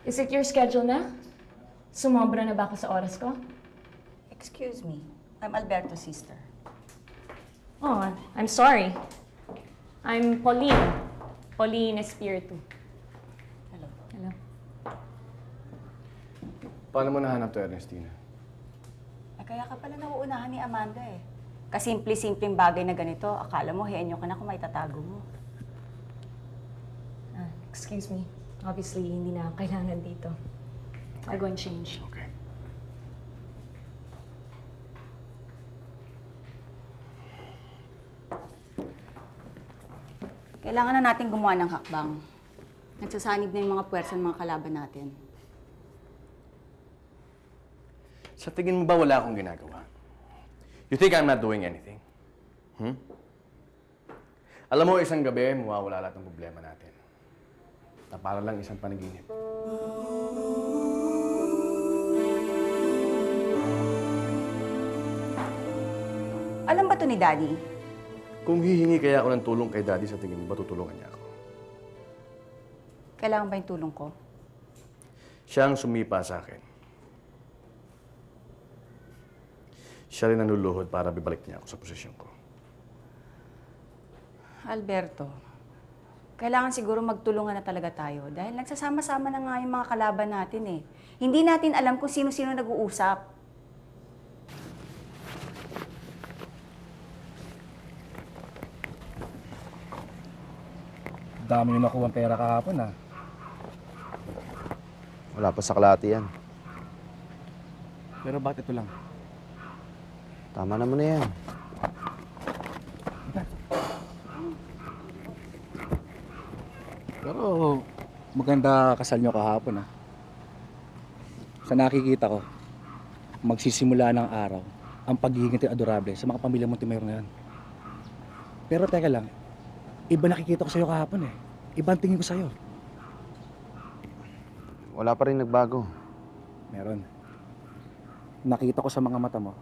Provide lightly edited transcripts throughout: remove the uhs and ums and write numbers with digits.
Is it your schedule na? Sumobra na ba ako sa oras ko? Excuse me. I'm Alberto's sister. Oh, I'm sorry. I'm Pauline. Pauline Espiritu. Hello. Hello. Paano mo nahanap to, Ernestina? Kaya ka pala nauunahan ni Amanda eh. Kasimple-simpleng bagay na ganito, akala mo henyo ka na kung may tatago mo. Excuse me. Obviously, hindi na kailangan dito. I'll go and change. Okay. Kailangan na natin gumawa ng hakbang. Nagsasanib na yung mga puwersa ng mga kalaban natin. Sa tingin mo ba wala akong ginagawa? You think I'm not doing anything? Alam mo, isang gabi, mawawala lahat ng problema natin. Na para lang isang panaginip. Alam ba to ni Daddy? Kung hihingi kaya ako ng tulong kay Daddy, sa tingin mo ba tutulungan niya ako? Kailangan ba yung tulong ko? Siya ang sumipa sa akin. Siya rin ang luluhod para bibalik niya ako sa posisyon ko. Alberto, kailangan siguro magtulungan na talaga tayo dahil nagsasama-sama na nga yung mga kalaban natin eh. Hindi natin alam kung sino-sino nag-uusap. Dami nyo nakuha pera kahapon, ha? Wala pa sa kalahati yan. Pero bakit ito lang? Tama naman na yan. Pero maganda kasal nyo kahapon, ha? Sa nakikita ko, magsisimula ng araw ang pagiging adorable sa mga pamilya Montemayor ngayon. Pero teka lang, iba nakikita ko sa'yo kahapon, eh. Iba ang tingin ko sa'yo. Wala pa rin nagbago. Meron. Nakita ko sa mga mata mo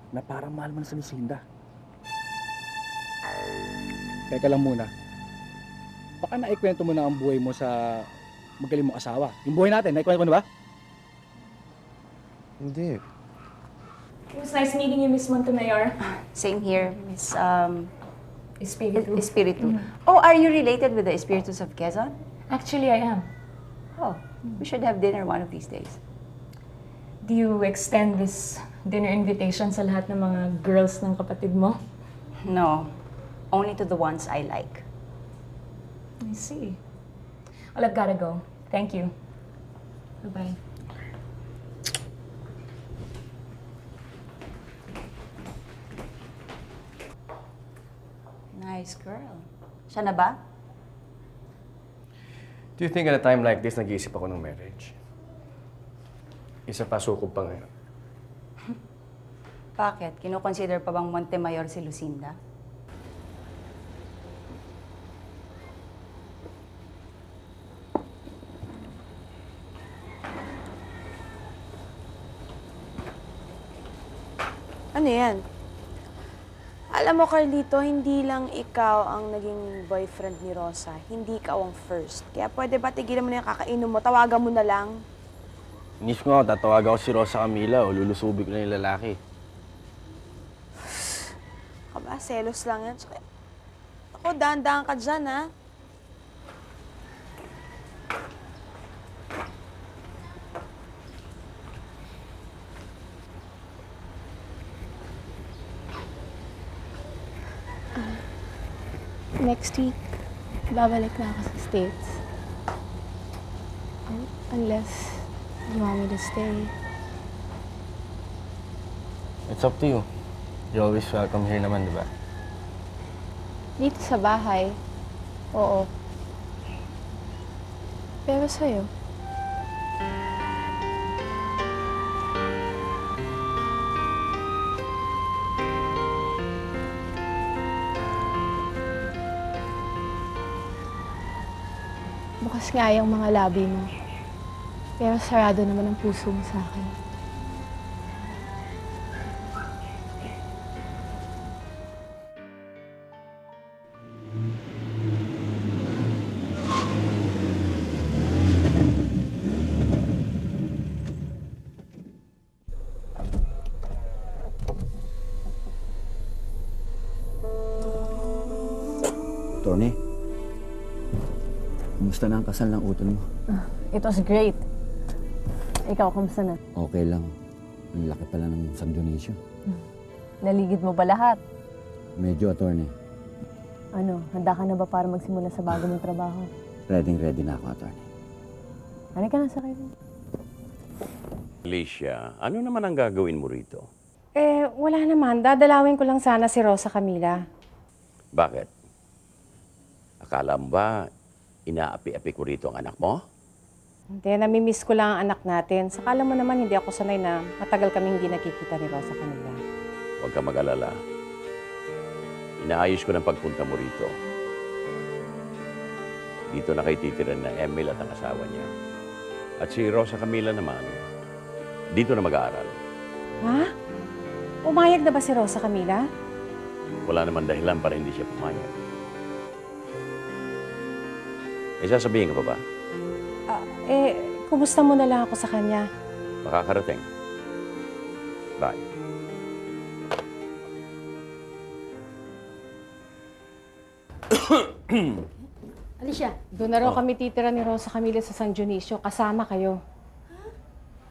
na parang mahal mo na si Lucinda. Teka lang muna. Baka naikwento mo na ang buhay mo sa magaling mong asawa. Yung buhay natin, naikwento mo na ba? Hindi. It was nice meeting you, Miss Montemayor. Same here, Miss Espiritu. Espiritu. Oh, are you related with the Espiritus of Quezon? Actually, I am. Oh, we should have dinner one of these days. Do you extend this dinner invitation sa lahat ng mga girls ng kapatid mo? No, only to the ones I like. I see. Well, I've gotta go. Thank you. Bye-bye. Nice girl. Siya na ba? Do you think at a time like this, nag-iisip ako ng marriage? Isa pa, sukob pa ngayon. Bakit? Kino-consider pa bang Montemayor si Lucinda? Ano yan? Alam mo, Carlito, hindi lang ikaw ang naging boyfriend ni Rosa. Hindi ikaw ang first. Kaya pwede ba tigilan mo na yung kakainom mo? Tawagan mo na lang. Inis ko nga, tatawag ako si Rosa Camila o lulusubi ko na yung lalaki. Kaba, selos lang yan. Tsaka, ako, dahan-dahan ka dyan, ha? Next week, babalik na ako sa States. Unless you want me to stay. It's up to you. You're always welcome here naman, di ba? Dito sa bahay, oo. Pero sa'yo, bukas nga yung mga labi mo. Pero sarado naman ang puso mo sa akin. Tony, kumusta na ang kasal ng utol mo? It was great. Ikaw, kumusta na? Okay lang. Ang laki pala ng San Dionisio. Naligid mo ba lahat? Medyo, attorney. Ano, handa ka na ba para magsimula sa bago mong trabaho? Ready na ako, attorney. Ano ka na sa kayo? Alicia, ano naman ang gagawin mo rito? Wala naman. Dadalawin ko lang sana si Rosa Camila. Bakit? Akala mo ba inaapi-api ko rito ang anak mo? Hindi, namimiss ko lang ang anak natin. Sakala mo naman, hindi ako sanay na matagal kami hindi nakikita ni Rosa Camila. Huwag ka mag-alala. Inaayos ko ng pagpunta mo rito. Dito na kay titiran na Emil at ang asawa niya. At si Rosa Camila naman, dito na mag-aaral. Ha? Umayag na ba si Rosa Camila? Wala naman dahilan para hindi siya pumayag. May sasabihin ka pa ba? Kumusta mo na lang ako sa kanya? Makakarating. Bye. Alicia, Doon na raw kami titira ni Rosa Camila sa San Dionisio. Kasama kayo.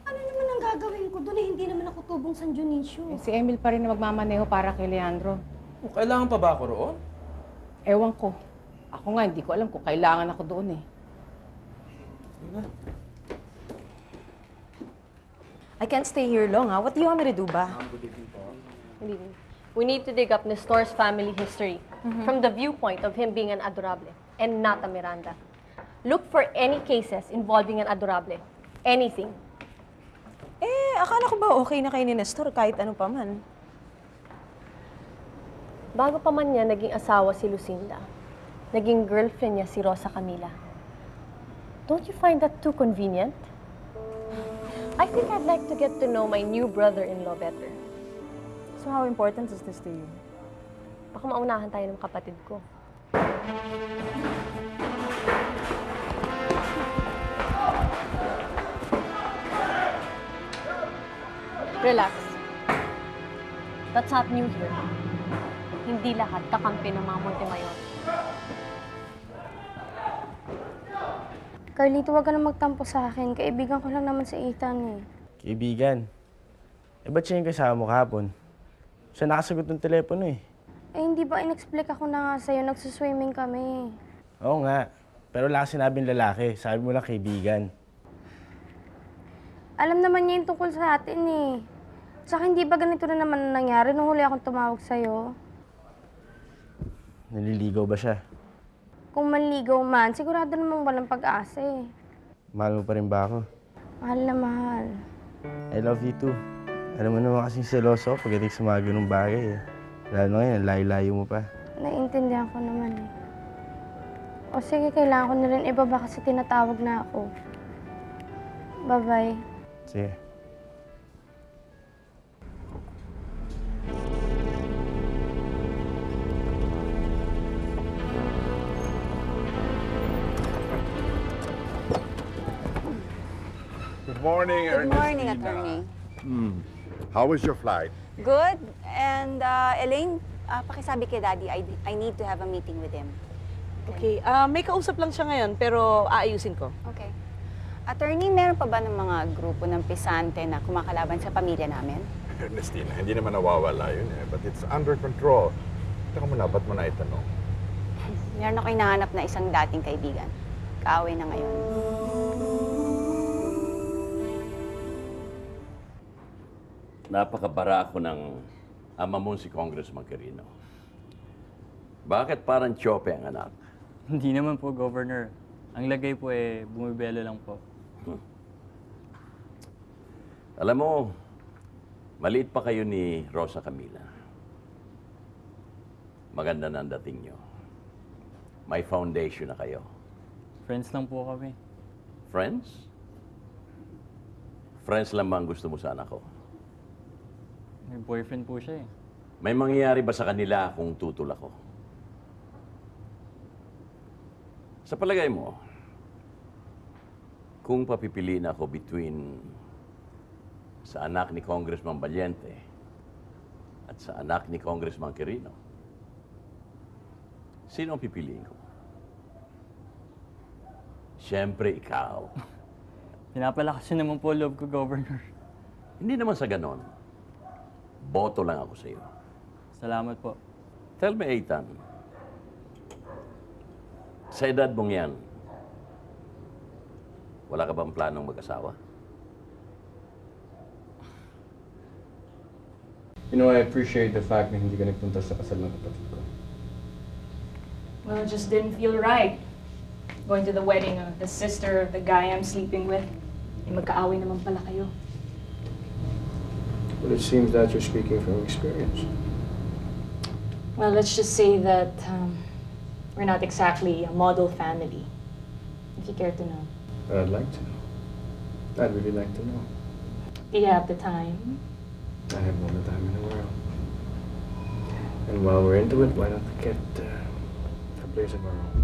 ano naman ang gagawin ko doon? Hindi naman ako tubong San Dionisio. Si Emil pa rin na magmamaneho para kay Leandro. Kailangan pa ba ako roon? Ewan ko. Ako nga, hindi ko alam kung kailangan ako doon eh. I can't stay here long, ha? What do you want me to do ba? We need to dig up Nestor's family history from the viewpoint of him being an adorable and not a Miranda. Look for any cases involving an adorable. Anything. Akala ko ba okay na kayo ni Nestor kahit ano pa man? Bago pa man niya naging asawa si Lucinda, naging girlfriend niya si Rosa Camila. Don't you find that too convenient? I think I'd like to get to know my new brother-in-law better. So how important is this to you? Baka maunahan tayo ng kapatid ko. Relax. That's not new here. Hindi lahat kakampi ng mga Montemayor. Carlito, wag ka na magtampo sa akin. Kaibigan ko lang naman si Ethan eh. Kaibigan. Ba't siya yung kasama mo kahapon? Siya nakasagot ng telepono eh. Hindi ba in-explain ako na nga sa'yo? Nagsuswimming kami. Oo nga. Pero wala ka sinabing lalaki. Sabi mo lang kaibigan. Alam naman niya yung tungkol sa atin eh. Tsaka hindi ba ganito na naman nangyari nung huli akong tumawag sa'yo? Naliligaw ba siya? Kung manligaw man, sigurado namang walang pag-asa eh. Mahal mo pa rin ba ako? Mahal na mahal. I love you too. Alam mo naman kasing seloso ako pagdating sa mga ganung bagay eh. Lalo na ngayon, layo-layo mo pa. Naiintindihan ko naman eh. O sige, kailangan ko na rin ibaba kasi tinatawag na ako. Bye-bye. Sige. Good morning, Good morning, Ernestina. attorney. How was your flight? Good. And Elaine, pakisabi kay Daddy, I need to have a meeting with him. Okay, may kausap lang siya ngayon, pero aayusin ko. Okay. Attorney, meron pa ba ng mga grupo ng pisante na kumakalaban sa pamilya namin? Ernestina, hindi naman nawawala yun eh. But it's under control. Teka muna, ba't mo na itanong? Meron ako hinahanap na isang dating kaibigan. Kaaway na ngayon. Napakabara ako ng ama mo si Congressman Quirino. Bakit parang tsope ang anak? Hindi naman po, Governor. Ang lagay po bumibelo lang po. Alam mo, maliit pa kayo ni Rosa Camila. Maganda na ang dating nyo. May foundation na kayo. Friends lang po kami. Friends? Friends lang ba ang gusto mo sa anak ko? May boyfriend po siya eh. May mangyayari ba sa kanila kung tutol ako? Sa palagay mo, kung papipiliin ako between sa anak ni Congressman Valiente at sa anak ni Congressman Quirino, Sino ang pipiliin ko? Siyempre, ikaw. Pinapalakas niyo naman po loob ko, Governor. Hindi naman sa ganon. Boto lang ako sa iyo. Salamat po. Tell me, Ethan. Sa edad mong yan, wala ka bang planong mag-asawa? You know, I appreciate the fact na hindi ka nagpunta sa kasal ng kapatid ko. Well, it just didn't feel right. Going to the wedding of the sister of the guy I'm sleeping with. Eh, magkaaway naman pala kayo. Well, it seems that you're speaking from experience. Well, let's just say that we're not exactly a model family. If you care to know. I'd like to know. I'd really like to know. Do you have the time? I have all the time in the world. And while we're into it, why not get a place of our own?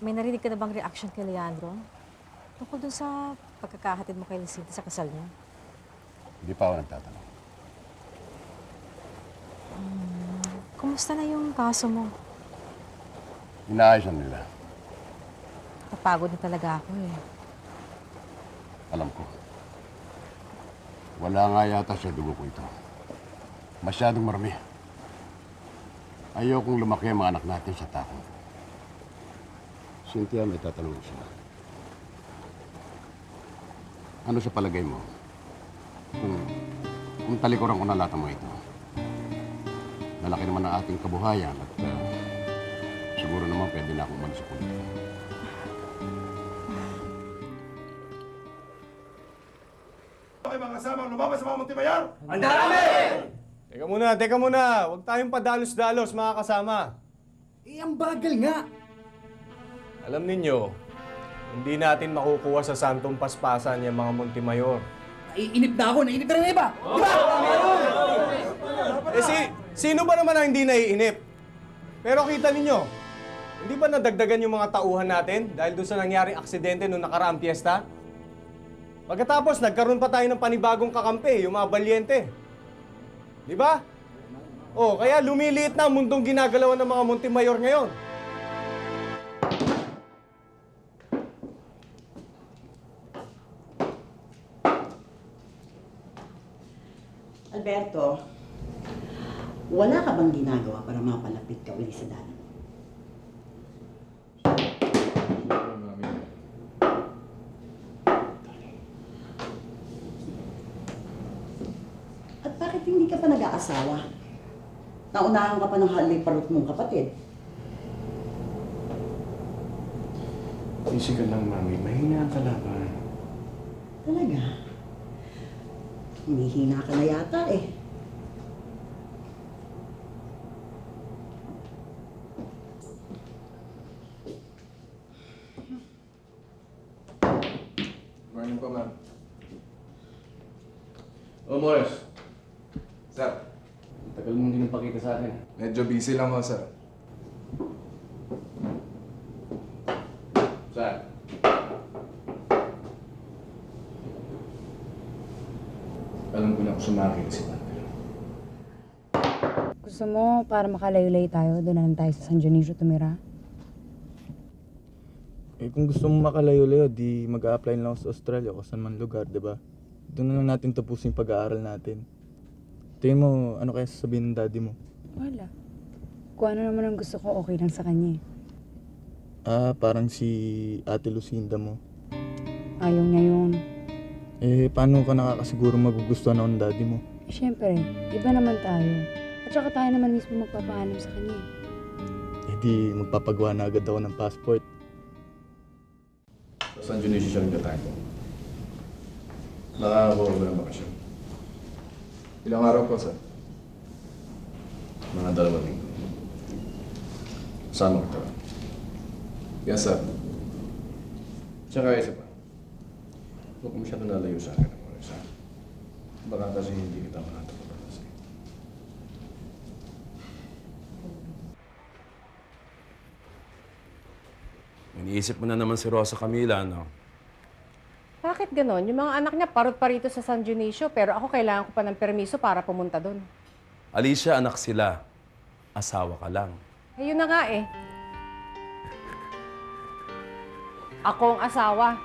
May narinig ka na bang reaction kay Leandro? Tungkol dun sa pagkakahatid mo kay Lucinda sa kasal niya? Hindi pa ako nagtatanong. Kumusta na yung kaso mo? Inaayos na nila. Napagod na talaga ako eh. Alam ko. Wala nga yata sa dugo ko ito. Masyadong marami. Ayaw kong lumaki ang mga anak natin sa takot. Cynthia, may tatanong ko sila. Ano sa palagay mo? Kung talikuran ko na lahat ng mga ito, malaki naman ang ating kabuhayan at siguro naman pwede na akong umalis sa politika. Okay, mga kasamang lumabas sa mga Montimayor! Teka muna. Huwag tayong padalos-dalos, mga kasama. Ang bagal nga. Alam ninyo, hindi natin makukuha sa Santong Paspasan yung mga Montemayor. Naiinip na ako. Naiinip na rin iba. Sino ba naman ang hindi naiinip? Pero kita ninyo, hindi ba nadagdagan yung mga tauhan natin dahil doon sa nangyaring aksidente noong nakaraang piyesta? Pagkatapos, nagkaroon pa tayo ng panibagong kakampi, yung mga balyente. Di ba? Oh, kaya lumiliit na ang mundong ginagalawan ng mga Montemayor ngayon. Alberto, wala ka bang ginagawa para mapalapit ka uli sa daddy? At bakit hindi ka pa nag-aasawa? Naunahan ka pa ng haliparot mong kapatid. Easy ka lang, Mami. Mahina ang kalaban. Talaga? Humihina ka na yata eh. Morning po, ma'am. Morris. Sir, Tagal mong hindi napakita sa akin. medyo busy lang ako, sir. Saan? Alam ko na kung sumakit si Panther. Gusto mo, para makalayo-layo tayo, doon na lang tayo sa San Dionisio tumira? Kung gusto mo makalayo-layo, di mag-a-apply na ako sa Australia o saan man lugar, di ba? Doon na lang natin tapusin yung pag-aaral natin. Tingin mo, ano kaya sasabihin ng daddy mo? Wala. Kung ano naman ang gusto ko, okay lang sa kanya eh. Parang si Ate Lucinda mo. Ayaw niya yun. Paano ka nakakasiguro magugustuhan ako ng daddy mo? Siyempre, iba naman tayo. At saka tayo naman mismo magpapaalam sa kanya. Di magpapagawa na agad ako ng passport. Sa San Dionisio siya rin tayo. Nakakakuha ba ng bakasyon? Ilang araw po, sir? Mga 2 linggo. Sama kita. Yes, sir. Tsaka isa pa. Huwag mo masyado nalayo sa akin, Morris, ha? Baka kasi hindi kita makatapos. Iniisip mo na naman si Rosa Camila, no? Bakit ganon? Yung mga anak niya parot pa rito sa San Dionisio, pero ako kailangan ko pa ng permiso para pumunta doon. Alicia, anak sila. Asawa ka lang. Ayun na nga eh. Ako ang asawa.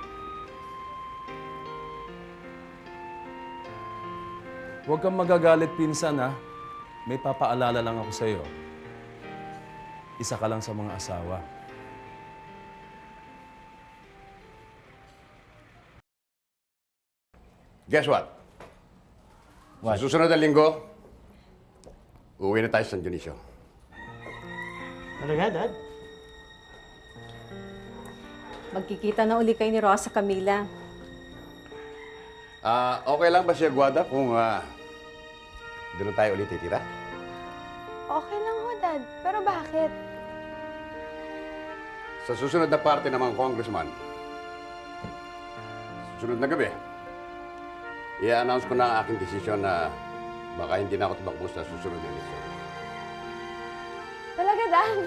Huwag kang magagalit, pinsan, ha? May papaalala lang ako sa'yo. Isa ka lang sa mga asawa. Guess what? Sa susunod na linggo, uuwi na tayo sa San Dionisio. Talaga, Dad? Magkikita na uli kayo ni Rosa Camila. Okay lang ba si Aguada kung doon tayo ulit titira? Okay lang ho, Dad. Pero bakit? Sa susunod na parte ng mga congressman, susunod na gabi, i-announce ko na ang aking desisyon na baka hindi na ako tumakbo sa susunod na eleksyon. Talaga, Dad?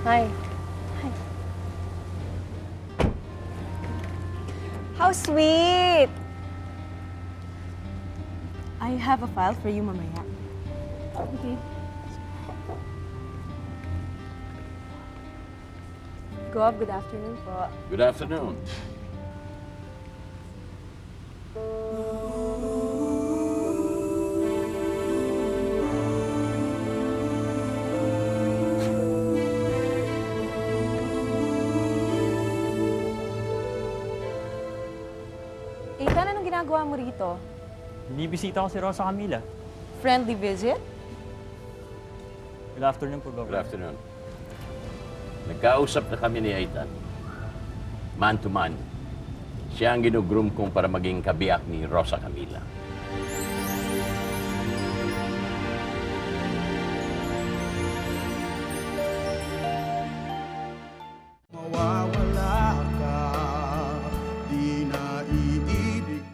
Hi. Hi. How sweet! I have a file for you, mamaya. Okay. Go up, good afternoon po. Good afternoon. Ethan, anong ginagawa mo rito? Binibisita ko si Rosa Camila. Friendly visit? Good afternoon po, Good Governor. afternoon. Nagkausap na kami ni Aitan. Man to man. Siya ang ginugroom kong para maging kabiyak ni Rosa Camila.